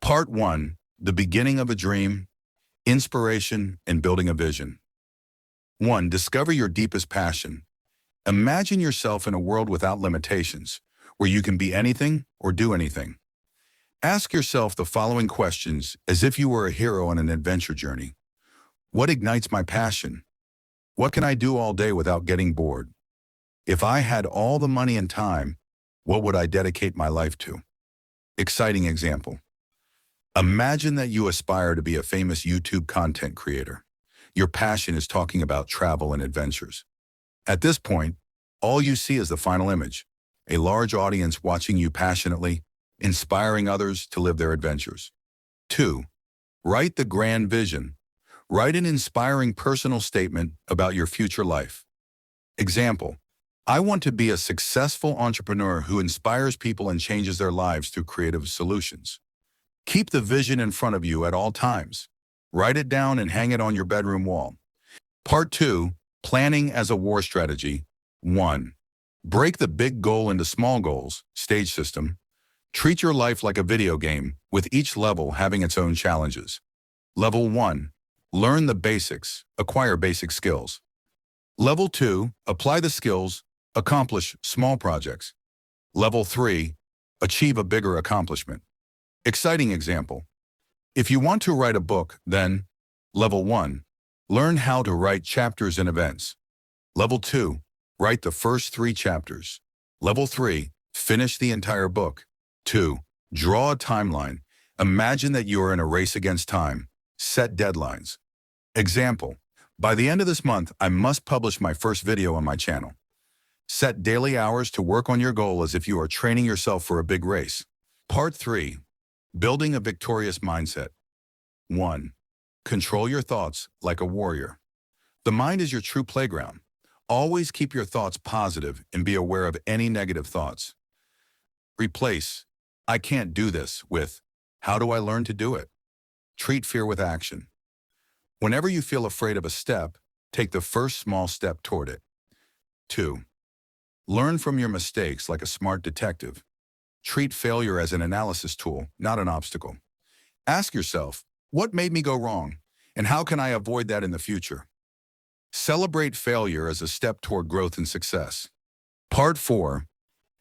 Part 1, the beginning of a dream, inspiration, and building a vision. 1. Discover your deepest passion. Imagine yourself in a world without limitations, where you can be anything or do anything. Ask yourself the following questions as if you were a hero on an adventure journey. What ignites my passion? What can I do all day without getting bored? If I had all the money and time, what would I dedicate my life to? Exciting example. Imagine that you aspire to be a famous YouTube content creator. Your passion is talking about travel and adventures. At this point, all you see is the final image, a large audience watching you passionately, inspiring others to live their adventures. 2. Write the grand vision. Write an inspiring personal statement about your future life. Example, I want to be a successful entrepreneur who inspires people and changes their lives through creative solutions. Keep the vision in front of you at all times. Write it down and hang it on your bedroom wall. Part 2, planning as a war strategy. 1. Break the big goal into small goals, stage system. Treat your life like a video game, with each level having its own challenges. Level 1, learn the basics, acquire basic skills. Level 2, apply the skills, accomplish small projects. Level 3, achieve a bigger accomplishment. Exciting example. If you want to write a book, then Level 1, learn how to write chapters and events. Level 2, write the first 3 chapters. Level 3, finish the entire book. 2, draw a timeline. Imagine that you are in a race against time. Set deadlines. Example, by the end of this month, I must publish my first video on my channel. Set daily hours to work on your goal as if you are training yourself for a big race. Part 3, building a victorious mindset. 1. Control your thoughts like a warrior. The mind is your true playground. Always keep your thoughts positive and be aware of any negative thoughts. Replace, I can't do this, with, how do I learn to do it? Treat fear with action. Whenever you feel afraid of a step, take the first small step toward it. 2. Learn from your mistakes like a smart detective. Treat failure as an analysis tool, not an obstacle. Ask yourself, what made me go wrong, and how can I avoid that in the future? Celebrate failure as a step toward growth and success. Part 4,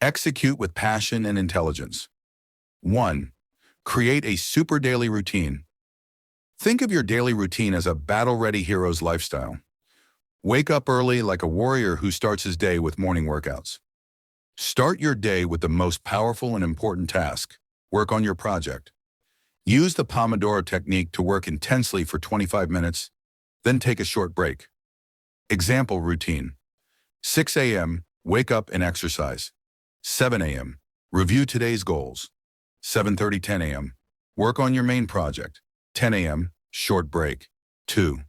execute with passion and intelligence. 1. Create a super daily routine. Think of your daily routine as a battle-ready hero's lifestyle. Wake up early like a warrior who starts his day with morning workouts. Start your day with the most powerful and important task. Work on your project. Use the Pomodoro technique to work intensely for 25 minutes, then take a short break. Example routine. 6 a.m., wake up and exercise. 7 a.m., review today's goals. 7:30, 10 a.m., work on your main project. 10 a.m., short break. 2.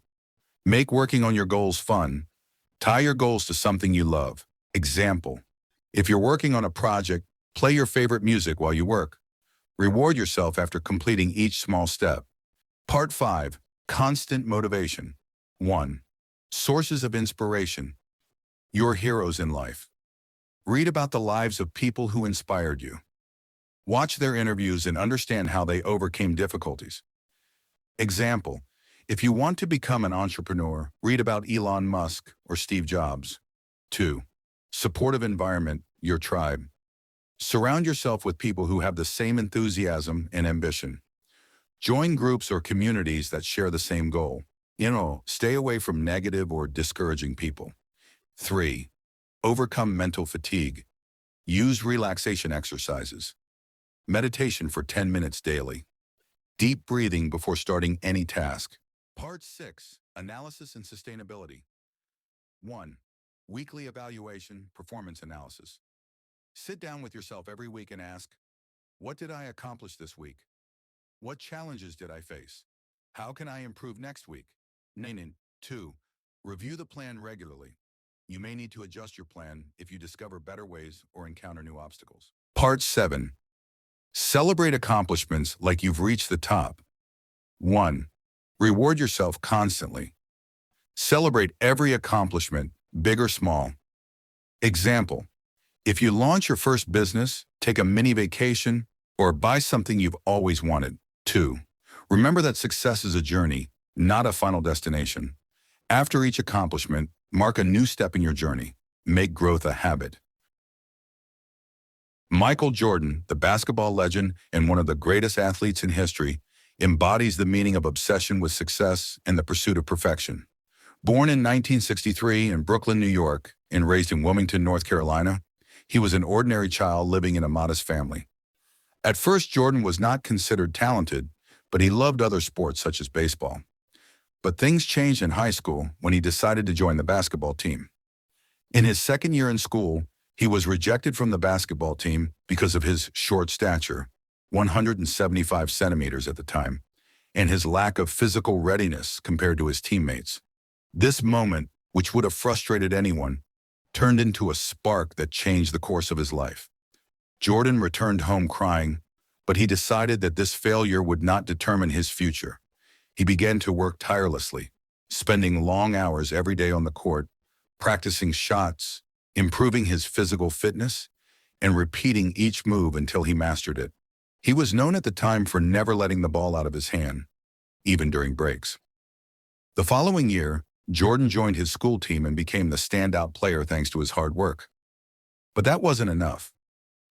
Make working on your goals fun. Tie your goals to something you love. Example, if you're working on a project, play your favorite music while you work. Reward yourself after completing each small step. Part 5, constant motivation. 1. Sources of inspiration. Your heroes in life. Read about the lives of people who inspired you. Watch their interviews and understand how they overcame difficulties. Example, if you want to become an entrepreneur, read about Elon Musk or Steve Jobs. 2. Supportive environment, your tribe. Surround yourself with people who have the same enthusiasm and ambition. Join groups or communities that share the same goal. Stay away from negative or discouraging people. 3. Overcome mental fatigue. Use relaxation exercises. Meditation for 10 minutes daily. Deep breathing before starting any task. Part 6, analysis and sustainability. 1. Weekly evaluation, performance analysis. Sit down with yourself every week and ask, what did I accomplish this week? What challenges did I face? How can I improve next week? 2. Review the plan regularly. You may need to adjust your plan if you discover better ways or encounter new obstacles. Part 7. Celebrate accomplishments like you've reached the top. 1. Reward yourself constantly. Celebrate every accomplishment, big or small. Example, if you launch your first business, take a mini vacation, or buy something you've always wanted. 2. Remember that success is a journey, not a final destination. After each accomplishment, mark a new step in your journey. Make growth a habit. Michael Jordan, the basketball legend and one of the greatest athletes in history, embodies the meaning of obsession with success and the pursuit of perfection. Born in 1963 in Brooklyn, New York, and raised in Wilmington, North Carolina, he was an ordinary child living in a modest family. At first, Jordan was not considered talented, but he loved other sports such as baseball. But things changed in high school when he decided to join the basketball team. In his second year in school, he was rejected from the basketball team because of his short stature, 175 centimeters at the time, and his lack of physical readiness compared to his teammates. This moment, which would have frustrated anyone, turned into a spark that changed the course of his life. Jordan returned home crying, but he decided that this failure would not determine his future. He began to work tirelessly, spending long hours every day on the court, practicing shots, improving his physical fitness, and repeating each move until he mastered it. He was known at the time for never letting the ball out of his hand, even during breaks. The following year, Jordan joined his school team and became the standout player thanks to his hard work. But that wasn't enough.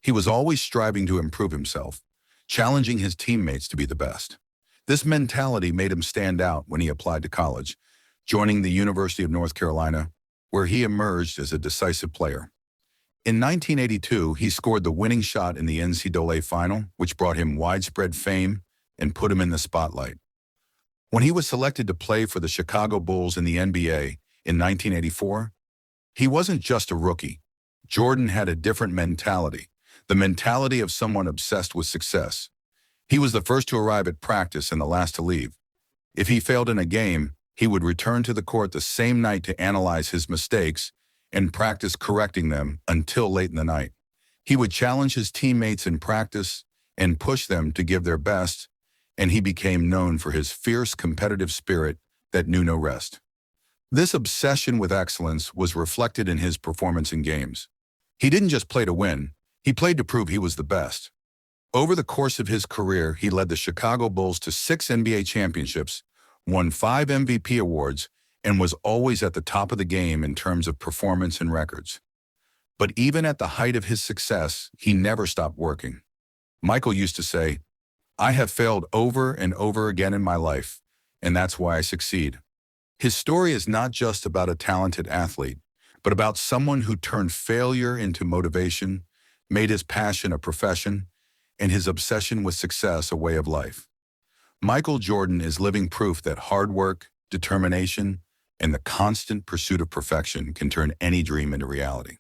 He was always striving to improve himself, challenging his teammates to be the best. This mentality made him stand out when he applied to college, joining the University of North Carolina, where he emerged as a decisive player. In 1982, he scored the winning shot in the NCAA final, which brought him widespread fame and put him in the spotlight. When he was selected to play for the Chicago Bulls in the NBA in 1984, he wasn't just a rookie. Jordan had a different mentality, the mentality of someone obsessed with success. He was the first to arrive at practice and the last to leave. If he failed in a game, he would return to the court the same night to analyze his mistakes and practice correcting them until late in the night. He would challenge his teammates in practice and push them to give their best, and he became known for his fierce competitive spirit that knew no rest. This obsession with excellence was reflected in his performance in games. He didn't just play to win, he played to prove he was the best. Over the course of his career, he led the Chicago Bulls to 6 NBA championships, won 5 MVP awards, and was always at the top of the game in terms of performance and records. But even at the height of his success, he never stopped working. Michael used to say, "I have failed over and over again in my life, and that's why I succeed." His story is not just about a talented athlete, but about someone who turned failure into motivation, made his passion a profession, and his obsession with success a way of life. Michael Jordan is living proof that hard work, determination, and the constant pursuit of perfection can turn any dream into reality.